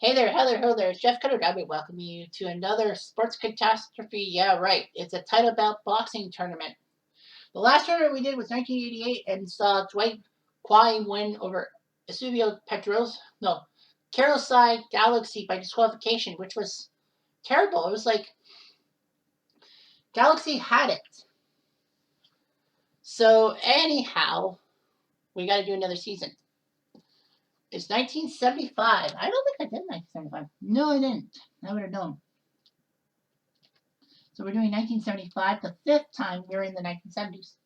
Hey there, hello there. It's Jeff Cutter. I'll be welcoming you to another sports catastrophe. Yeah, right. It's a title bout boxing tournament. The last tournament we did was 1988 and saw Dwight Quine win over Eusebio Petros. No, Karosai Galaxy by disqualification, which was terrible. It was like Galaxy had it. So anyhow, we got to do another season. It's 1975. I don't think I did 1975. No, I didn't. I would have known. So we're doing 1975, the fifth time we're in the 1970s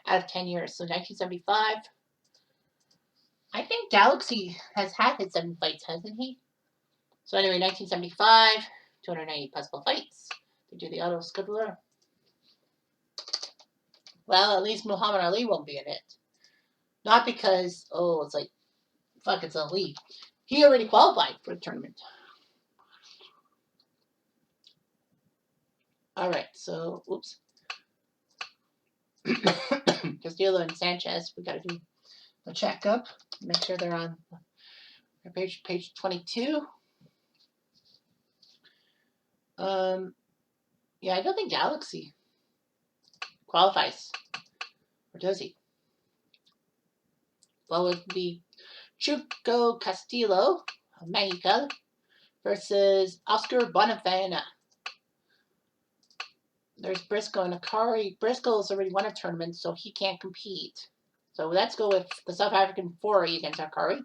out of 10 years. So 1975, I think Galaxy has had his 7 fights, hasn't he? So anyway, 1975, 290 possible fights. They do the auto scheduler. Well, at least Muhammad Ali won't be in it. Not because, it's like, fuck, it's Ali. He already qualified for the tournament. All right, so, oops. Castillo and Sanchez, we got to do a checkup. Make sure they're on page 22. Yeah, I don't think Galaxy qualifies. Or does he? Well, it would be Chuco Castillo of Mexico versus Oscar Bonavena. There's Briscoe and Akari. Briscoe's already won a tournament, so he can't compete. So let's go with the South African foray against Akari.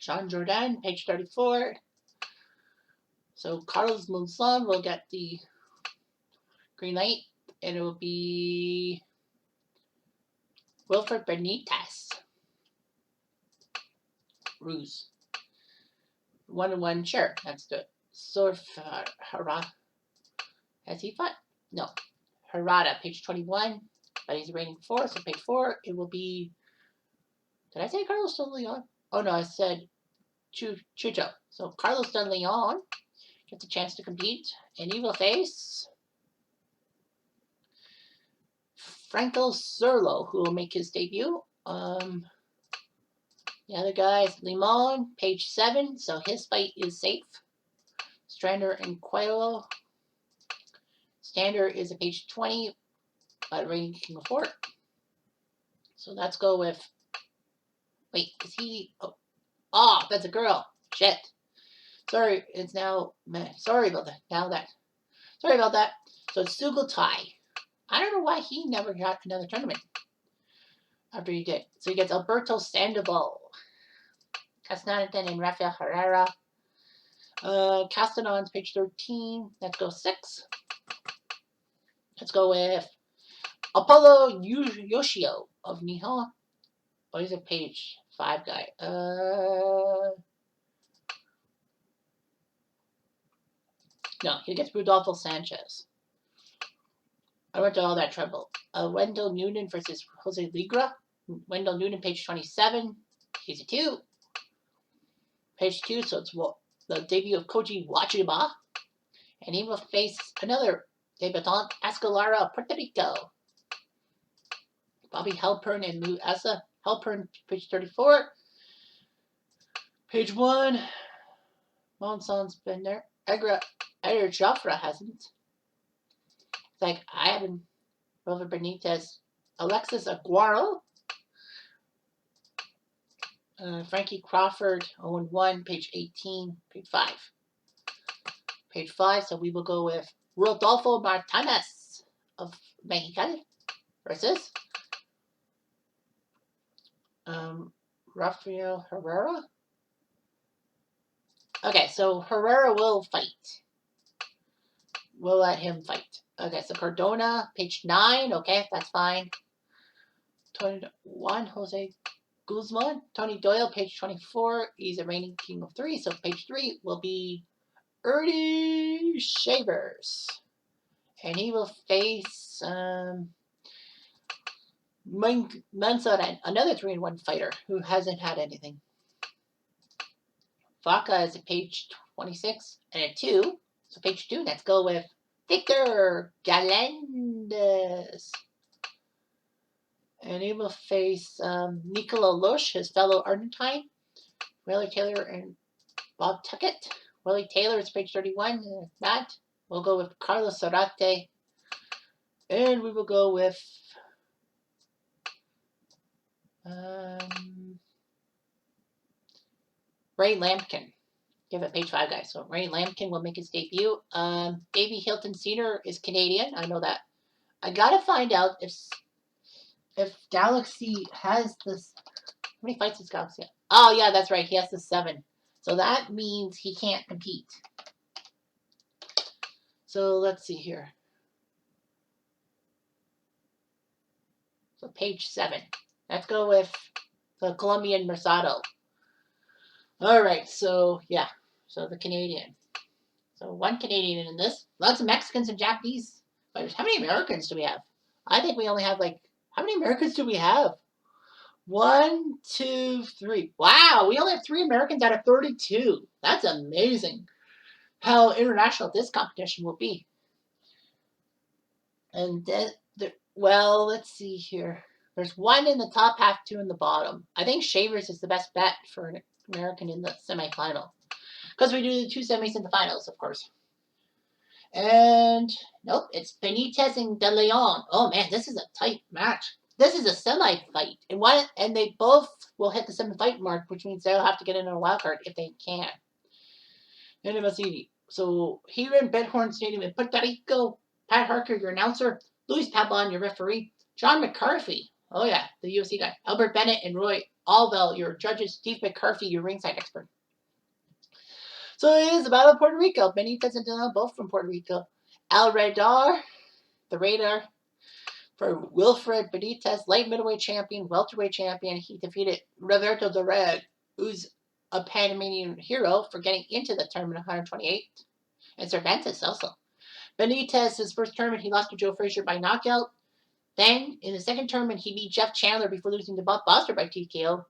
Jean Jordan, page 34. So Carlos Monson will get the green light, and it will be Wilfred Benitez. Ruse. 1-1, sure, let's do it. Surf Harada. Has he fought? No. Harada, page 21. But he's rating 4, so page 4, it will be. Did I say Carlos Don Leon? Oh no, I said Chucho. So Carlos Don Leon gets a chance to compete, and he will face Franco Zerlo, who will make his debut. The other guy's Limon, page 7, so his fight is safe. Strander and Coelho. Stander is a page 20, but rating king of 4. So let's go with. Wait, is he? Oh, that's a girl. Shit. Sorry, it's now. Sorry about that. Sorry about that. So it's Sugotai. I don't know why he never got another tournament after he did. So he gets Alberto Sandoval, Casnatan, and Rafael Herrera. Castanon's page 13. Let's go 6. Let's go with Apollo Yoshio of Nihon. Oh, he's a page 5 guy. No, he gets Rudolfo Sanchez. I went to all that trouble. Wendell Noonan versus Jose Ligra. Wendell Noonan, page 27. He's a 2. Page 2, so it's the debut of Koji Wachiba. And he will face another debutant, Escalara of Puerto Rico. Bobby Halpern and Lou Essa. Halpern, page 34. Page 1. Monson's been there. Edgar Joffre hasn't. It's like, I haven't. Robert Benitez. Alexis Aguero. Frankie Crawford, 0-1, page 18, page 5. Page 5, so we will go with Rodolfo Martinez of Mexicali versus Rafael Herrera. Okay, so Herrera will fight. We'll let him fight. Okay, so Cardona, page 9. Okay, that's fine. 21, Jose Guzman. Tony Doyle, page 24. He's a reigning king of 3. So page 3 will be Ernie Shavers. And he will face Mansour, another 3-1 fighter who hasn't had anything. Vaca is at page 26 and a 2. So page 2, let's go with Victor Galandes. And he will face Nicolo Lush, his fellow Argentine. Willie Taylor and Bob Tuckett. Willie Taylor is page 31. Not. We'll go with Carlos Zarate. And we will go with Ray Lampkin. Give it page 5, guys. So Ray Lampkin will make his debut. Davey Hilton Sr. is Canadian. I know that. I gotta find out if Galaxy has this. How many fights does Galaxy have? Oh yeah, that's right. He has the 7. So that means he can't compete. So let's see here. So page 7. Let's go with the Colombian Mercado. All right. So yeah. So the Canadian. So 1 Canadian in this. Lots of Mexicans and Japanese fighters. How many Americans do we have? I think we only have how many Americans do we have? 1, 2, 3. Wow, we only have 3 Americans out of 32. That's amazing how international this competition will be. And well, let's see here. There's 1 in the top half, 2 in the bottom. I think Shavers is the best bet for an American in the semifinal. Because we do the 2 semis in the finals, of course. And nope, it's Benitez and De Leon. Oh man, this is a tight match. This is a semi-fight, and they both will hit the semi-fight mark, which means they'll have to get in a wild card if they can. So here in Bedhorn Stadium in Puerto Rico, Pat Harker, your announcer, Luis Pabon, your referee, John McCarthy, oh yeah, the UFC guy, Albert Bennett and Roy Alvel, your judges, Steve McCarthy, your ringside expert. So it is the Battle of Puerto Rico. Benitez and De Leon, both from Puerto Rico. Al Radar, the Radar, for Wilfred Benitez, light middleweight champion, welterweight champion. He defeated Roberto Doreg, who's a Panamanian hero, for getting into the tournament 128. And Cervantes also. Benitez, his first tournament, he lost to Joe Frazier by knockout. Then, in the second tournament, he beat Jeff Chandler before losing to Bob Foster by TKO.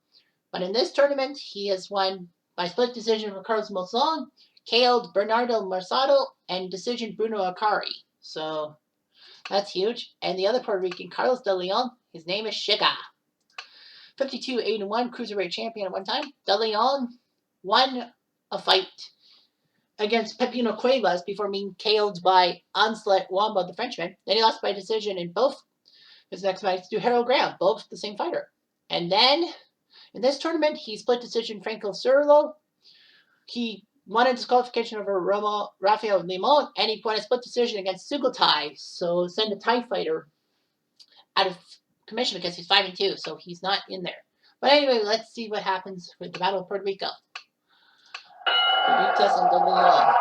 But in this tournament, he has won by split decision with Carlos Monzon, KO'd Bernardo Marsado, and decision Bruno Akari. So that's huge. And the other Puerto Rican, Carlos De Leon, his name is Shiga. 52-8-1 cruiserweight champion at one time. De Leon won a fight against Pepino Cuevas before being KO'd by Onslaught Wamba, the Frenchman. Then he lost by decision in both his next fights to Harold Graham, both the same fighter. And then in this tournament, he split decision Franco Cerlo. He won a disqualification over Rafael Limon, and he won a split decision against Sugiltai. So send a Thai fighter out of commission because he's 5-2, so he's not in there. But anyway, let's see what happens with the Battle of Puerto Rico. Benitez and De Leon.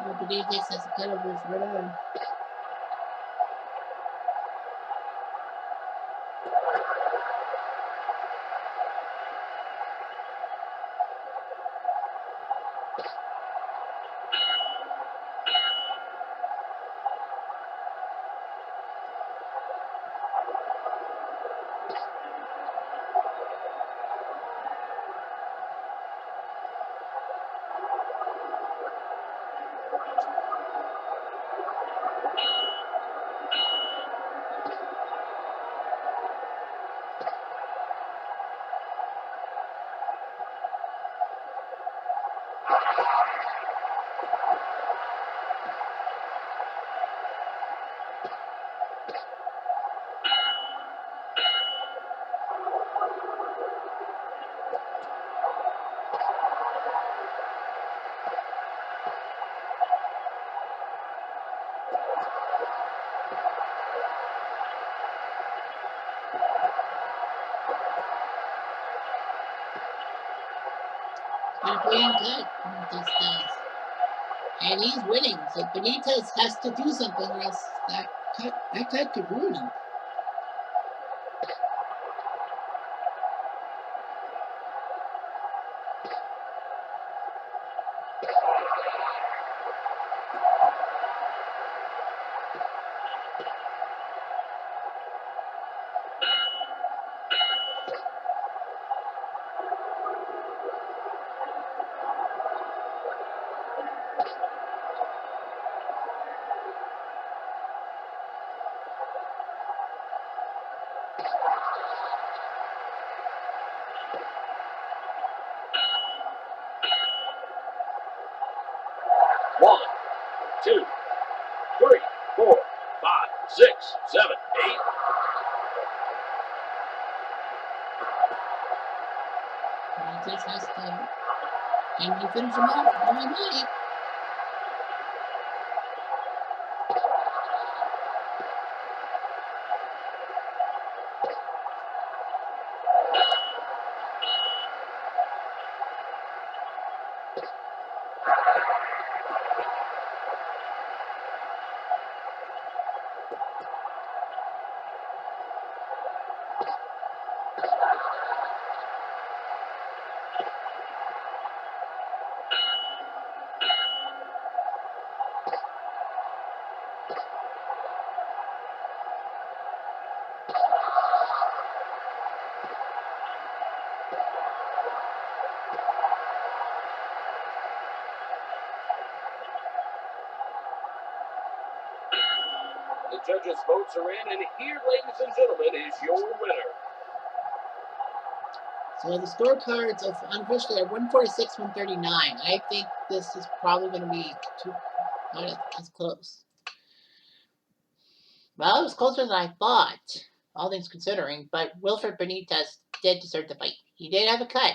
Benitez has to cut over his right arm. They're playing good, Benitez does. And he's winning, so Benitez has to do something, or else that cut could ruin him. One, two, three, four, five, six, seven, eight. Benitez has to. Can he finish him off? Oh, he might. The judges' votes are in, and here, ladies and gentlemen, is your winner. So the scorecards of unofficially are 146, 139. I think this is probably going to be not as close. Well, it was closer than I thought, all things considering. But Wilfred Benitez did deserve the fight. He did have a cut,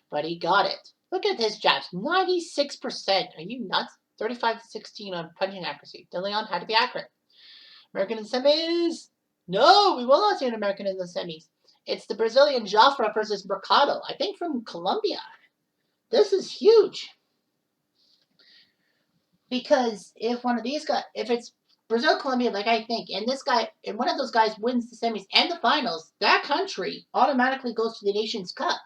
but he got it. Look at his jabs, 96%. Are you nuts? 35-16 on punching accuracy. De Leon had to be accurate. American in the semis? No, we will not see an American in the semis. It's the Brazilian Jafra versus Mercado, I think from Colombia. This is huge. Because if one of these guys, if it's Brazil, Colombia, like I think, and this guy, and one of those guys wins the semis and the finals, that country automatically goes to the Nations Cup.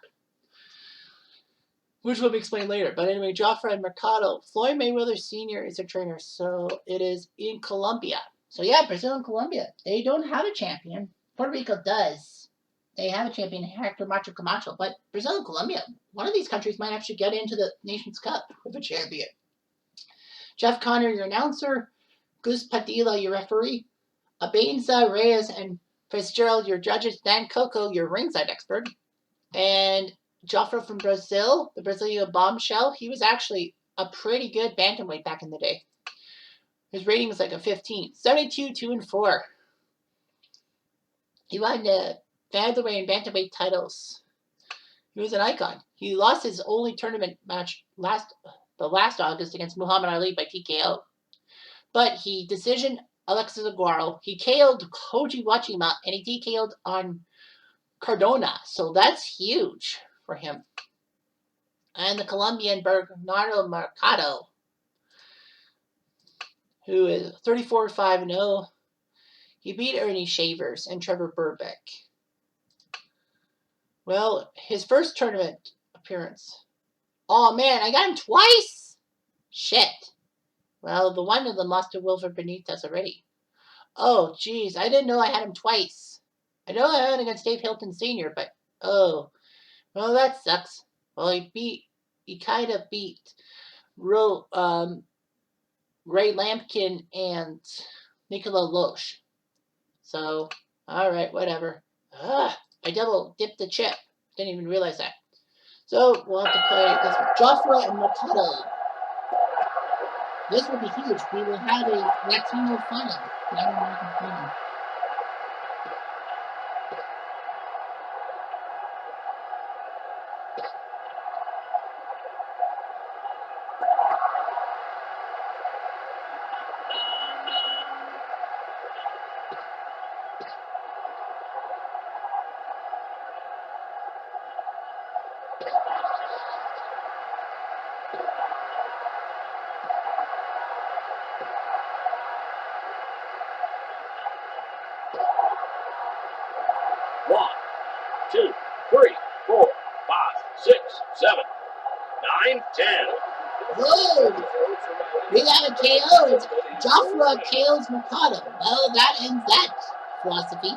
Which will be explained later. But anyway, Jafra and Mercado. Floyd Mayweather Sr. is a trainer, so it is in Colombia. So yeah, Brazil and Colombia. They don't have a champion. Puerto Rico does. They have a champion, Hector Macho Camacho. But Brazil and Colombia, one of these countries might actually get into the Nations Cup with a champion. Jeff Connor, your announcer. Gus Padilla, your referee. Abenza, Reyes, and Fitzgerald, your judges. Dan Coco, your ringside expert. And Jafra from Brazil, the Brazilian bombshell. He was actually a pretty good bantamweight back in the day. His rating was like a 15. 72, 2-4. He won the featherweight and bantamweight titles. He was an icon. He lost his only tournament match last August against Muhammad Ali by TKO. But he decisioned Alexis Aguero. He KO'd Koji Wachima, and he TKO'd on Cardona. So that's huge for him. And the Colombian Bernardo Mercado. who is 34-5-0. He beat Ernie Shavers and Trevor Burbeck. Well, his first tournament appearance. Oh man, I got him twice! Shit. Well, the one of them lost to Wilfred Benitez already. Oh, jeez, I didn't know I had him twice. I know I had him against Dave Hilton Sr., but oh, well, that sucks. Well, he kind of beat Ray Lampkin and Nicola Loesch. So, alright, whatever. I double dipped the chip. Didn't even realize that. So, we'll have to play this one. Joffre and Mercado. This will be huge. We will have a Latino final. Latin American final. One, two, three, four, 5, 6, 7, 9, 10. Whoa! We got a KO. It's Joffre KO's Mercado. Well, that ends that philosophy.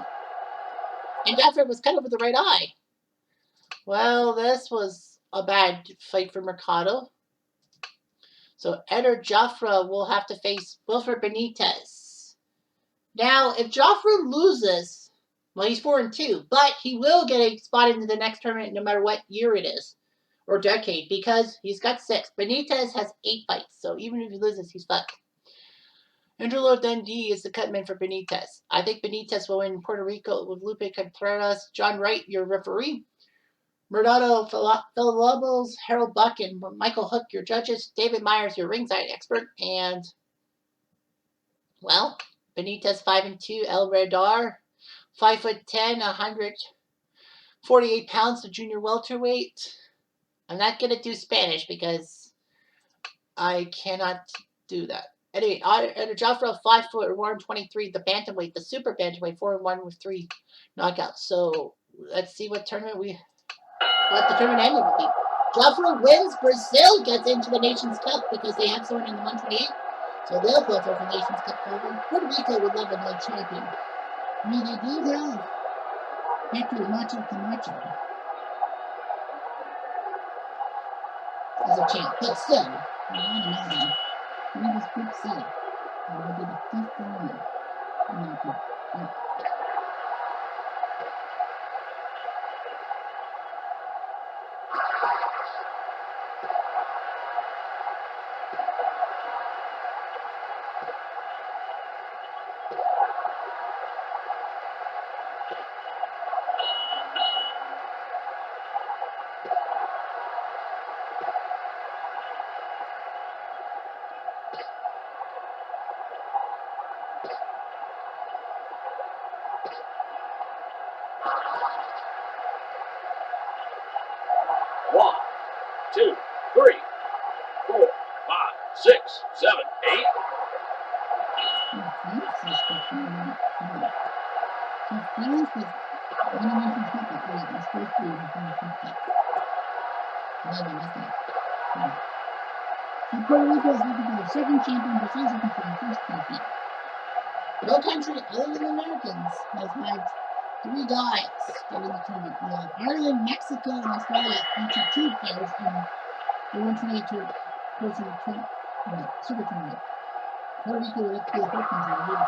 And Joffre was cut over the right eye. Well, this was a bad fight for Mercado. So Eder Joffre will have to face Wilfred Benitez. Now, if Joffre loses, well, he's 4-2, but he will get a spot into the next tournament no matter what year it is or decade because he's got 6. Benitez has 8 fights, so even if he loses, he's fucked. Angelo Dundee is the cutman for Benitez. I think Benitez will win Puerto Rico with Lupe Contreras. John Wright, your referee. Murado Villalobos, Harold Buck, and Michael Hook, your judges. David Myers, your ringside expert. And, well, Benitez 5-2. El Radar, 5'10", 148 pounds, the junior welterweight. I'm not going to do Spanish because I cannot do that. Anyway, Joffre, 5 foot 123, the bantamweight, the super bantamweight, 4-1 with 3 knockouts. So let's see what tournament what the tournament ending will be. Joffre wins. Brazil gets into the Nations Cup because they have someone in the 128. So they'll go for the Nations Cup over. Puerto Rico would love another champion. I mean, they do have Hector Macho Camacho as a champ, but still, I can't imagine. He was Group C. It would be the 5th one. One, two, three, 4, 5, 6, 7, 8. Puerto Rico is looking for the second champion, Brazil's looking for the first champion. No country other than Americans has had 3 guys get in the tournament. Ireland, Mexico, and Australia each have 2 players in the 128 Super Tournament. Puerto Rico will look to be the first country to do it.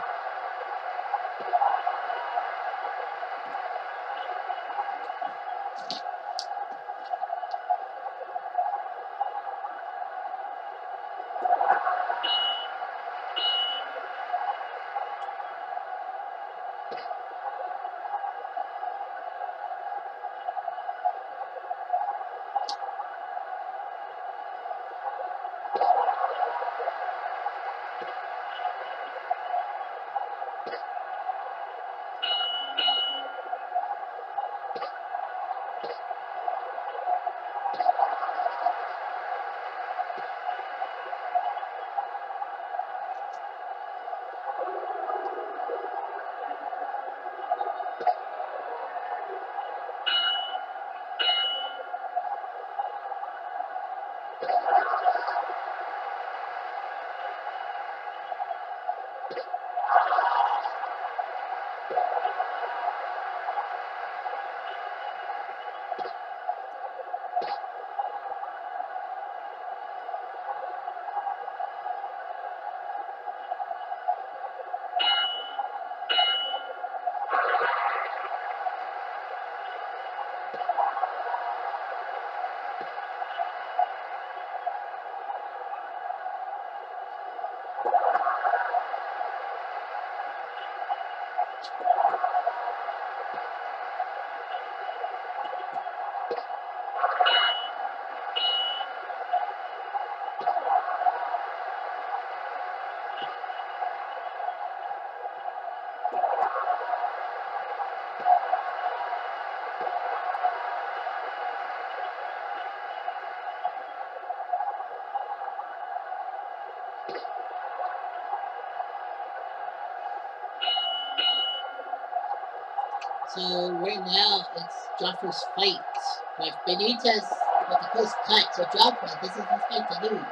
So right now it's Joffrey's fight with Benitez with a close cut. So Joffrey, this is his fight to lose.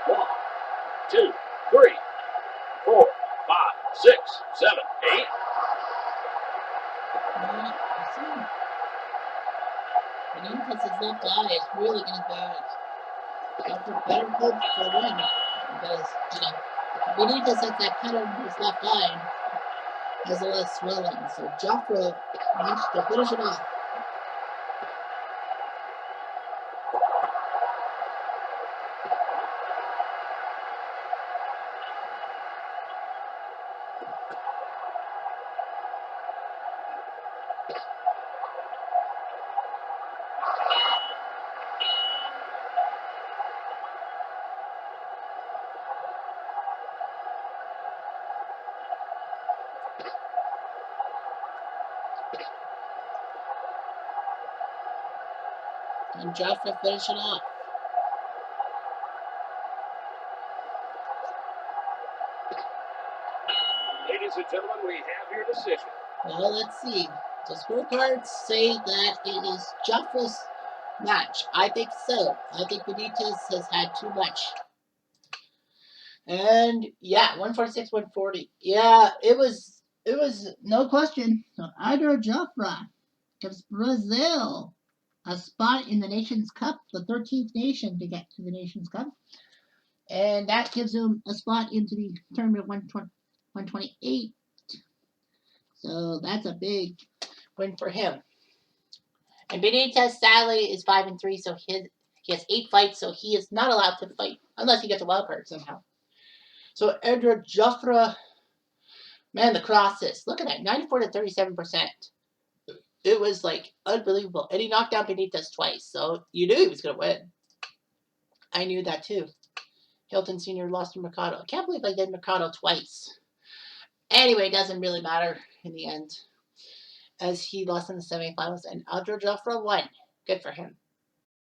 One, two, three, 4, 5, 6, 7, 8. Benitez's left eye is really getting bad. Joffrey better hope for a win because Benitez has that cut on his left eye and has a lot of swelling. So Joffrey wants to finish it off. And Joffrey finish it off. Ladies and gentlemen, we have your decision. Well, let's see. The scorecards say that it is Joffrey's match. I think so. I think Benitez has had too much. And yeah, 146, 140. Yeah, it was no question. So Ida Joffrey gives Brazil a spot in the Nations Cup, the 13th nation to get to the Nations Cup. And that gives him a spot into the tournament 128. So that's a big win for him. And Benitez, sadly, is 5-3, so he has 8 fights, so he is not allowed to fight unless he gets a wild card somehow. So Edward Joffrey, man, the crosses. Look at that, 94 to 37%. It was like unbelievable. And he knocked down Benitez twice, so you knew he was going to win. I knew that too. Hilton Sr. lost to Mercado. I can't believe I did Mercado twice. Anyway, it doesn't really matter in the end, as he lost in the semifinals, and Edward Joffrey won. Good for him.